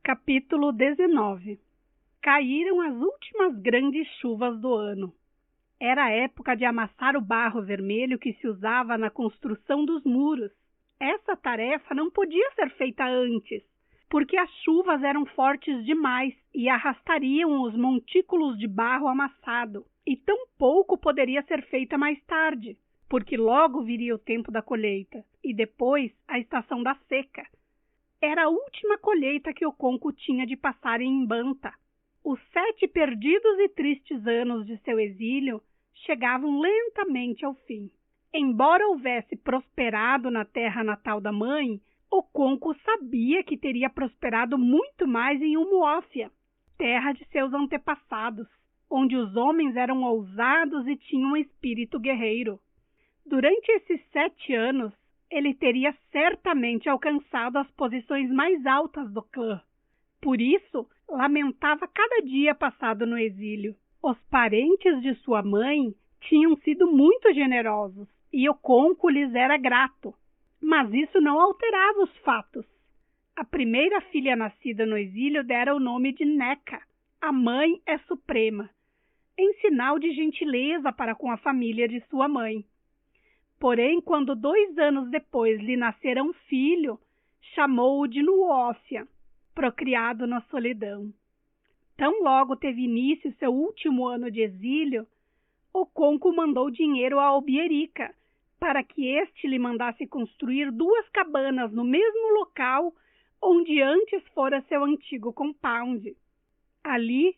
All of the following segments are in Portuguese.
Capítulo 19. Caíram as últimas grandes chuvas do ano. Era a época de amassar o barro vermelho que se usava na construção dos muros. Essa tarefa não podia ser feita antes, porque as chuvas eram fortes demais e arrastariam os montículos de barro amassado, e tampouco poderia ser feita mais tarde, porque logo viria o tempo da colheita, e depois a estação da seca. Era a última colheita que Oconco tinha de passar em Mbanta. Os 7 perdidos e tristes anos de seu exílio chegavam lentamente ao fim. Embora houvesse prosperado na terra natal da mãe, Oconco sabia que teria prosperado muito mais em Umuofia, terra de seus antepassados, onde os homens eram ousados e tinham um espírito guerreiro. Durante esses 7 anos, ele teria certamente alcançado as posições mais altas do clã. Por isso, lamentava cada dia passado no exílio. Os parentes de sua mãe tinham sido muito generosos e Oconco lhes era grato. Mas isso não alterava os fatos. A primeira filha nascida no exílio dera o nome de Neca. A mãe é suprema, em sinal de gentileza para com a família de sua mãe. Porém, quando 2 anos depois lhe nascera um filho, chamou-o de Nuófia, procriado na solidão. Tão logo teve início seu último ano de exílio, Oconco mandou dinheiro a Obierica, para que este lhe mandasse construir 2 cabanas no mesmo local onde antes fora seu antigo compound. Ali,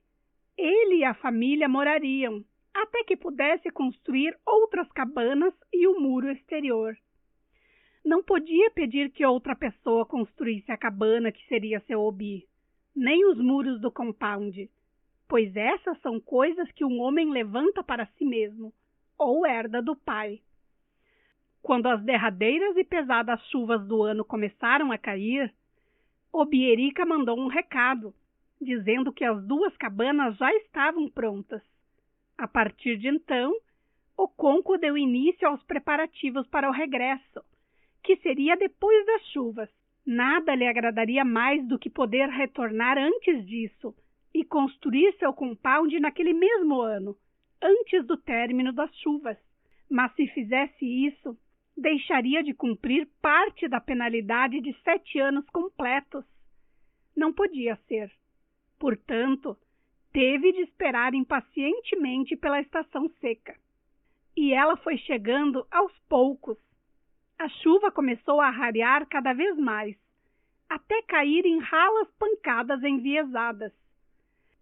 ele e a família morariam, até que pudesse construir outras cabanas e o muro exterior. Não podia pedir que outra pessoa construísse a cabana que seria seu obi, nem os muros do compound, pois essas são coisas que um homem levanta para si mesmo, ou herda do pai. Quando as derradeiras e pesadas chuvas do ano começaram a cair, Obierica mandou um recado, dizendo que as 2 cabanas já estavam prontas. A partir de então, Oconco deu início aos preparativos para o regresso, que seria depois das chuvas. Nada lhe agradaria mais do que poder retornar antes disso e construir seu compound naquele mesmo ano, antes do término das chuvas. Mas se fizesse isso, deixaria de cumprir parte da penalidade de 7 anos completos. Não podia ser. Portanto, teve de esperar impacientemente pela estação seca. E ela foi chegando aos poucos. A chuva começou a rarear cada vez mais, até cair em ralas pancadas enviesadas.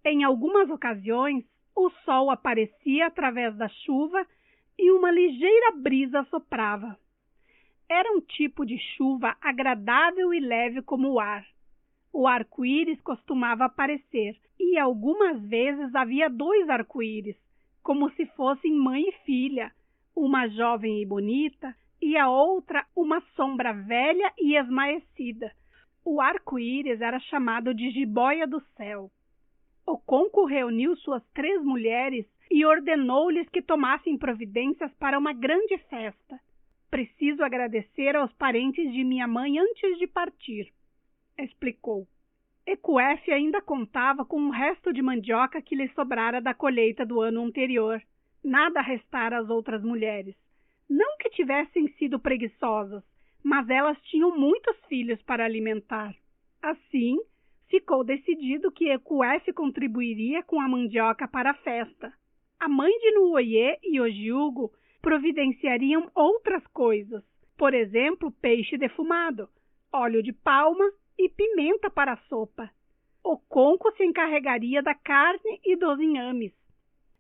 Em algumas ocasiões, o sol aparecia através da chuva e uma ligeira brisa soprava. Era um tipo de chuva agradável e leve como o ar. O arco-íris costumava aparecer, e algumas vezes havia 2 arco-íris, como se fossem mãe e filha, uma jovem e bonita, e a outra uma sombra velha e esmaecida. O arco-íris era chamado de jiboia do céu. Oconco reuniu suas 3 mulheres e ordenou-lhes que tomassem providências para uma grande festa. Preciso agradecer aos parentes de minha mãe antes de partir, explicou. Ecuéfia ainda contava com um resto de mandioca que lhe sobrara da colheita do ano anterior. Nada restara às outras mulheres. Não que tivessem sido preguiçosas, mas elas tinham muitos filhos para alimentar. Assim, ficou decidido que Ecuéfia contribuiria com a mandioca para a festa. A mãe de Nuoye e Ojiugo providenciariam outras coisas, por exemplo, peixe defumado, óleo de palma e pimenta para a sopa. Oconco se encarregaria da carne e dos inhames.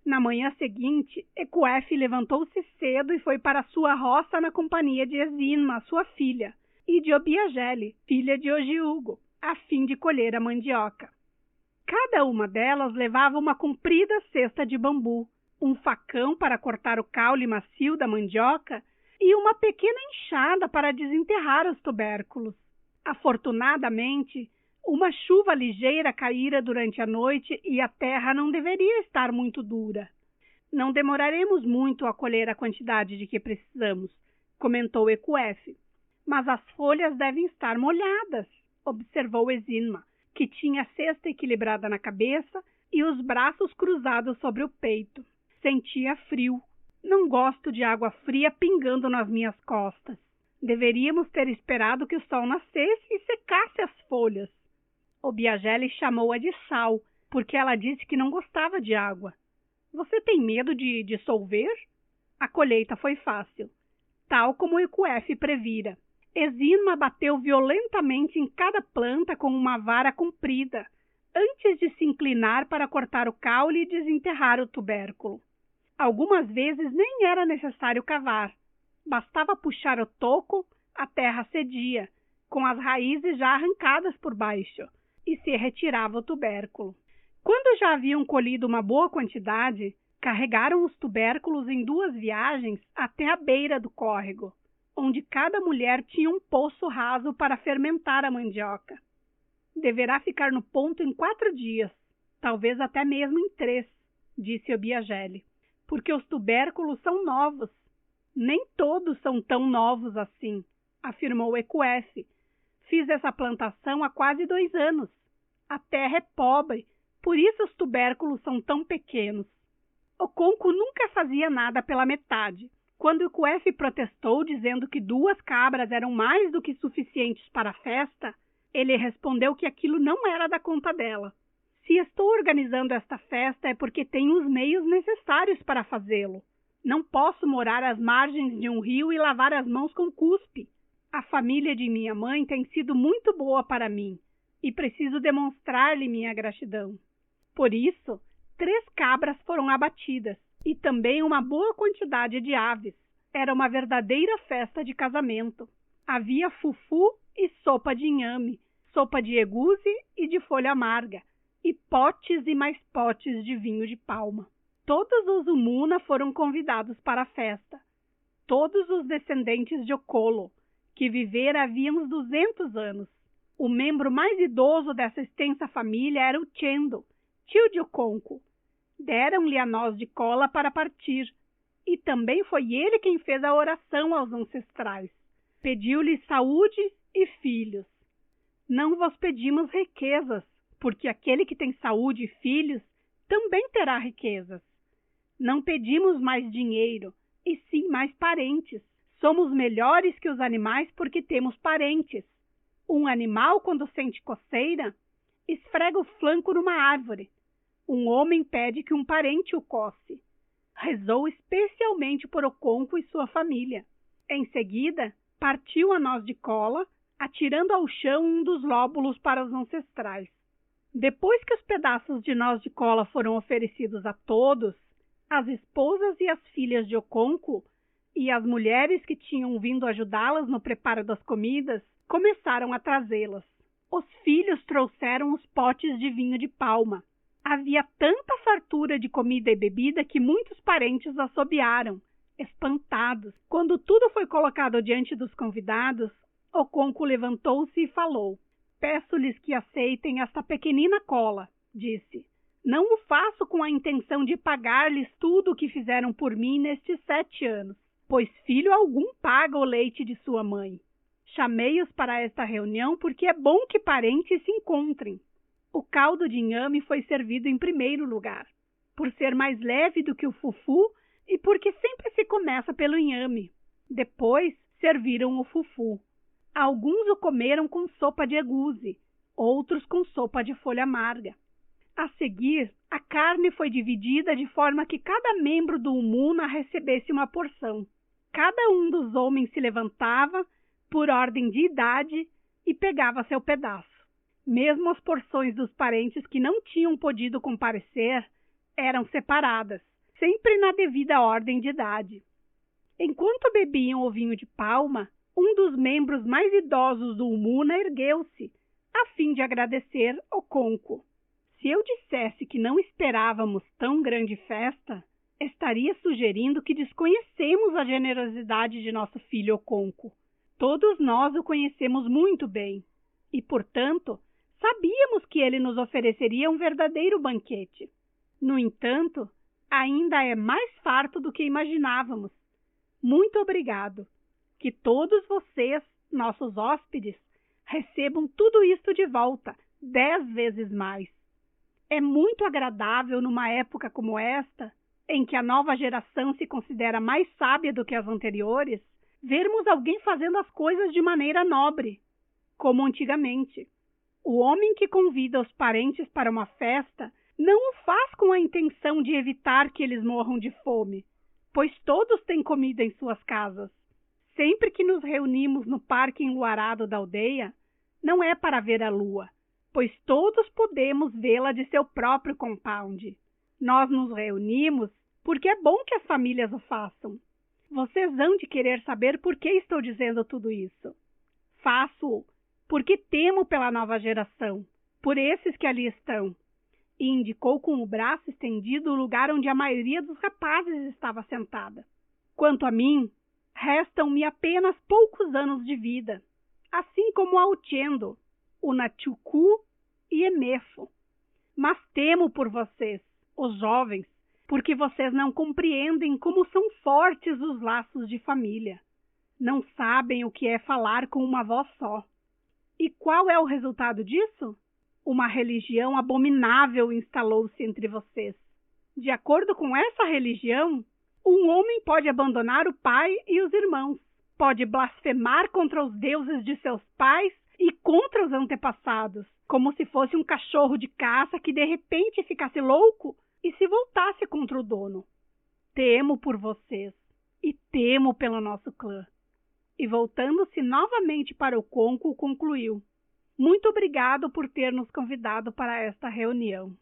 Na manhã seguinte, Ecuéfia levantou-se cedo e foi para sua roça na companhia de Ezinma, sua filha, e de Obiagele, filha de Ojiugo, a fim de colher a mandioca. Cada uma delas levava uma comprida cesta de bambu, um facão para cortar o caule macio da mandioca e uma pequena enxada para desenterrar os tubérculos. Afortunadamente, uma chuva ligeira caíra durante a noite e a terra não deveria estar muito dura. Não demoraremos muito a colher a quantidade de que precisamos, comentou Ecuéfia. Mas as folhas devem estar molhadas, observou Ezinma, que que tinha a cesta equilibrada na cabeça e os braços cruzados sobre o peito. Sentia frio. Não gosto de água fria pingando nas minhas costas. Deveríamos ter esperado que o sol nascesse e secasse as folhas. Obiageli chamou-a de Sal, porque ela disse que não gostava de água. Você tem medo de dissolver? A colheita foi fácil, tal como o Ekuefe previra. Exinma bateu violentamente em cada planta com uma vara comprida, antes de se inclinar para cortar o caule e desenterrar o tubérculo. Algumas vezes nem era necessário cavar. Bastava puxar o toco, a terra cedia, com as raízes já arrancadas por baixo, e se retirava o tubérculo. Quando já haviam colhido uma boa quantidade, carregaram os tubérculos em 2 viagens até a beira do córrego, onde cada mulher tinha um poço raso para fermentar a mandioca. Deverá ficar no ponto em 4 dias, talvez até mesmo em 3, disse Obiageli, porque os tubérculos são novos. Nem todos são tão novos assim, afirmou Ekuefe. Fiz essa plantação há quase 2 anos. A terra é pobre, por isso os tubérculos são tão pequenos. Oconco nunca fazia nada pela metade. Quando Ekuefe protestou, dizendo que 2 cabras eram mais do que suficientes para a festa, ele respondeu que aquilo não era da conta dela. Se estou organizando esta festa é porque tenho os meios necessários para fazê-lo. Não posso morar às margens de um rio e lavar as mãos com cuspe. A família de minha mãe tem sido muito boa para mim e preciso demonstrar-lhe minha gratidão. Por isso, 3 cabras foram abatidas e também uma boa quantidade de aves. Era uma verdadeira festa de casamento. Havia fufu e sopa de inhame, sopa de egusi e de folha amarga, e potes e mais potes de vinho de palma. Todos os Umuna foram convidados para a festa. Todos os descendentes de Okolo, que vivera havia uns 200 anos. O membro mais idoso dessa extensa família era o Chendo, tio de Oconco. Deram-lhe a noz de cola para partir, e também foi ele quem fez a oração aos ancestrais. Pediu-lhe saúde e filhos. Não vos pedimos riquezas, porque aquele que tem saúde e filhos também terá riquezas. Não pedimos mais dinheiro, e sim mais parentes. Somos melhores que os animais porque temos parentes. Um animal, quando sente coceira, esfrega o flanco numa árvore. Um homem pede que um parente o coce. Rezou especialmente por Oconco e sua família. Em seguida, partiu a noz de cola, atirando ao chão um dos lóbulos para os ancestrais. Depois que os pedaços de noz de cola foram oferecidos a todos, as esposas e as filhas de Oconco e as mulheres que tinham vindo ajudá-las no preparo das comidas começaram a trazê-las. Os filhos trouxeram os potes de vinho de palma. Havia tanta fartura de comida e bebida que muitos parentes assobiaram, espantados. Quando tudo foi colocado diante dos convidados, Oconco levantou-se e falou: "Peço-lhes que aceitem esta pequenina cola", disse. "Não o faço com a intenção de pagar-lhes tudo o que fizeram por mim nestes 7 anos, pois filho algum paga o leite de sua mãe. Chamei-os para esta reunião porque é bom que parentes se encontrem." O caldo de inhame foi servido em primeiro lugar, por ser mais leve do que o fufu e porque sempre se começa pelo inhame. Depois serviram o fufu. Alguns o comeram com sopa de egusi, outros com sopa de folha amarga. A seguir, a carne foi dividida de forma que cada membro do Umuna recebesse uma porção. Cada um dos homens se levantava, por ordem de idade, e pegava seu pedaço. Mesmo as porções dos parentes que não tinham podido comparecer eram separadas, sempre na devida ordem de idade. Enquanto bebiam o vinho de palma, um dos membros mais idosos do Umuna ergueu-se, a fim de agradecer Oconco. Se eu dissesse que não esperávamos tão grande festa, estaria sugerindo que desconhecemos a generosidade de nosso filho Oconco. Todos nós o conhecemos muito bem e, portanto, sabíamos que ele nos ofereceria um verdadeiro banquete. No entanto, ainda é mais farto do que imaginávamos. Muito obrigado. Que todos vocês, nossos hóspedes, recebam tudo isto de volta, 10 vezes mais. É muito agradável numa época como esta, em que a nova geração se considera mais sábia do que as anteriores, vermos alguém fazendo as coisas de maneira nobre, como antigamente. O homem que convida os parentes para uma festa não o faz com a intenção de evitar que eles morram de fome, pois todos têm comida em suas casas. Sempre que nos reunimos no parque enluarado da aldeia, não é para ver a lua, pois todos podemos vê-la de seu próprio compound. Nós nos reunimos porque é bom que as famílias o façam. Vocês hão de querer saber por que estou dizendo tudo isso. Faço-o porque temo pela nova geração, por esses que ali estão. E indicou com o braço estendido o lugar onde a maioria dos rapazes estava sentada. Quanto a mim, restam-me apenas poucos anos de vida, assim como a Uchendo, o Nachuku e Emefo. Mas temo por vocês, os jovens, porque vocês não compreendem como são fortes os laços de família. Não sabem o que é falar com uma voz só. E qual é o resultado disso? Uma religião abominável instalou-se entre vocês. De acordo com essa religião, um homem pode abandonar o pai e os irmãos, pode blasfemar contra os deuses de seus pais e contra os antepassados, como se fosse um cachorro de caça que de repente ficasse louco e se voltasse contra o dono. Temo por vocês e temo pelo nosso clã. E voltando-se novamente para o cônjuge, concluiu: muito obrigado por ter nos convidado para esta reunião.